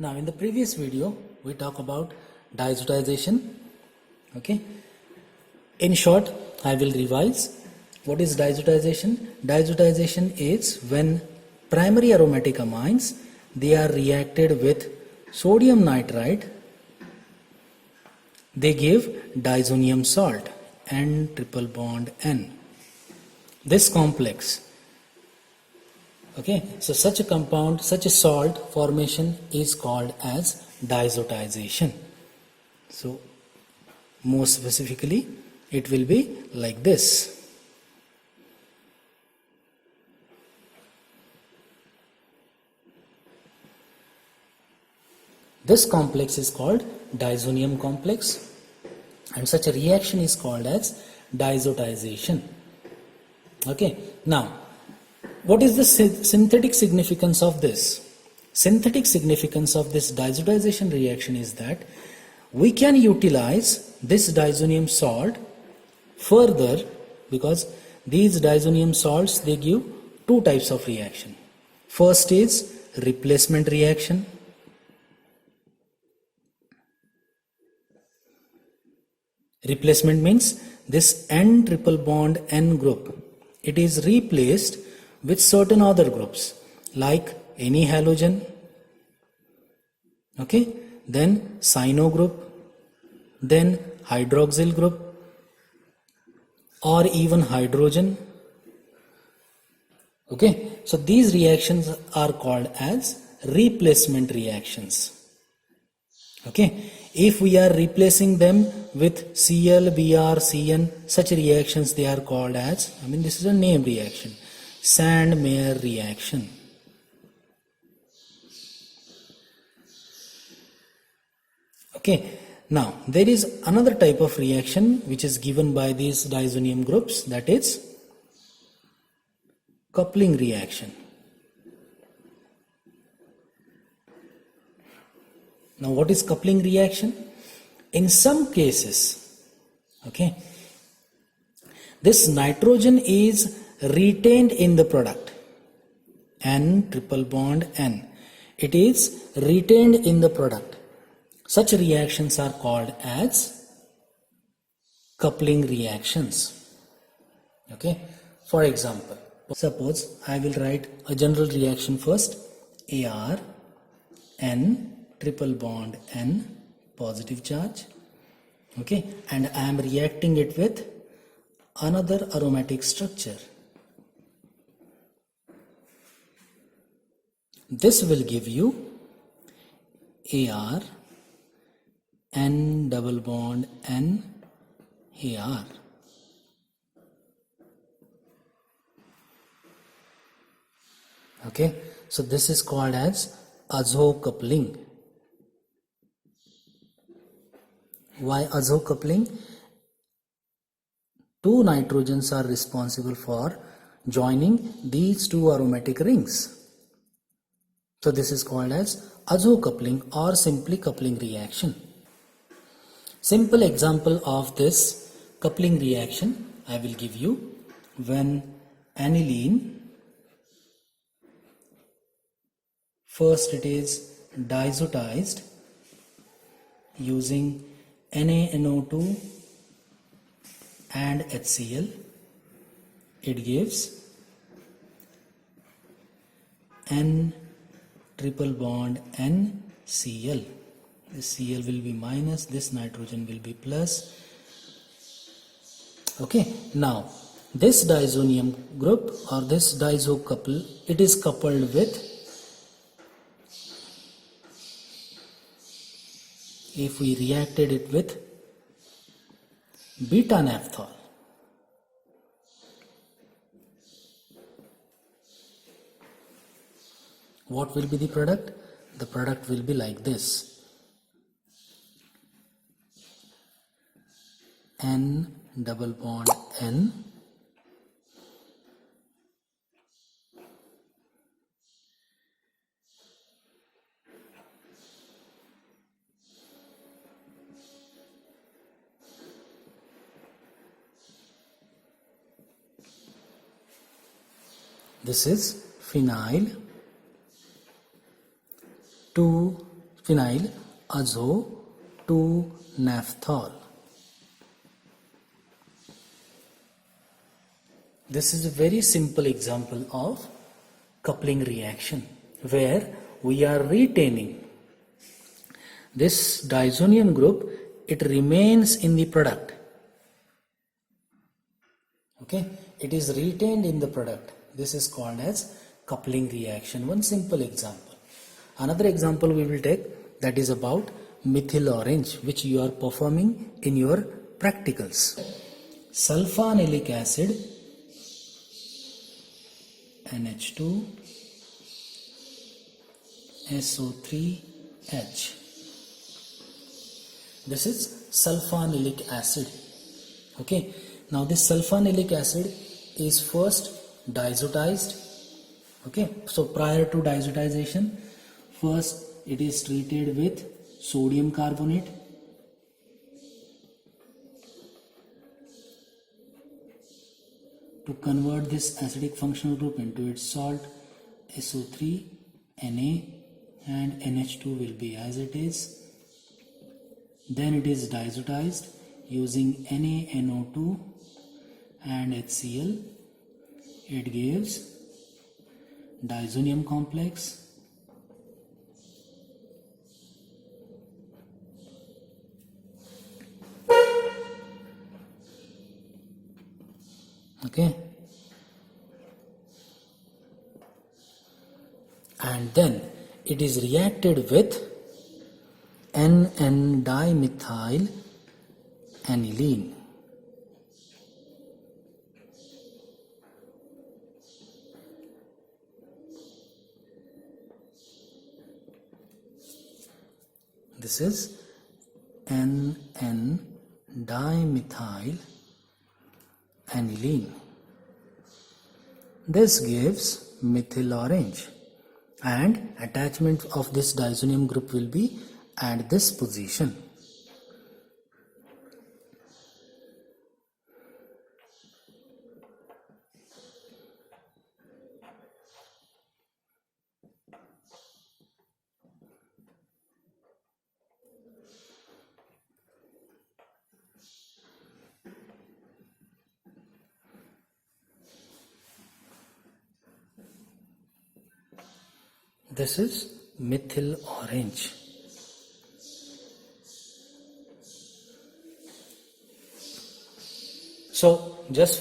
Now in the previous video we talk about diazotization. Okay. In short, I will revise. What is diazotization? Diazotization is when primary aromatic amines, they are reacted with sodium nitrite, they give diazonium salt, N triple bond N. This complex, okay, so such a compound, such a salt formation is called as diazotization. So more specifically it will be like this. This complex is called diazonium complex, and such a reaction is called as diazotization. Okay, now what is the synthetic significance of this? Synthetic significance of this diazotization reaction is that we can utilize this diazonium salt further, because these diazonium salts, they give two types of reaction. First is replacement reaction. Replacement means this N triple bond N group, it is replaced with certain other groups like any halogen, okay, then cyano group, then hydroxyl group, or even hydrogen. Okay, so these reactions are called as replacement reactions. Okay, if we are replacing them with Cl, Br, Cn, such reactions they are called as, this is a name reaction, Sand-Meyer reaction. Okay, now there is another type of reaction which is given by these diazonium groups, that is coupling reaction. Now what is coupling reaction? In some cases, okay, this nitrogen is retained in the product, N triple bond N, it is retained in the product. Such reactions are called as coupling reactions. Okay, for example, suppose I will write a general reaction first, Ar N triple bond N, positive charge, okay, and I am reacting it with another aromatic structure. This will give you Ar N double bond N Ar. Okay, so this is called as azo coupling. Why azo coupling? Two nitrogens are responsible for joining these two aromatic rings. So this is called as azo coupling or simply coupling reaction. Simple example of this coupling reaction I will give you. When aniline, first it is diazotized using NaNO2 and HCl, it gives N triple bond NCl. This Cl will be minus, this nitrogen will be plus. Okay, now this diazonium group or this diazo couple, it is coupled with, if we reacted it with beta naphthol, what will be the product? The product will be like this, N double bond N this is phenyl 2 phenyl azo 2-naphthol. This is a very simple example of coupling reaction where we are retaining this diazonium group. It remains in the product. Okay, it is retained in the product. This is called as coupling reaction. One simple example. Another example we will take, that is about methyl orange, which you are performing in your practicals. Sulfanilic acid NH2 SO3H. This is sulfanilic acid. Okay, now this sulfanilic acid is first diazotized. Okay, so prior to diazotization, first it is treated with sodium carbonate. To convert this acidic functional group into its salt, SO3, Na and NH2 will be as it is. Then it is diazotized using NaNO2 and HCl. It gives diazonium complex. Okay, and then it is reacted with NN-dimethyl aniline. This is NN-dimethyl aniline. This gives methyl orange, and attachment of this diazonium group will be at this position. This is methyl orange. So just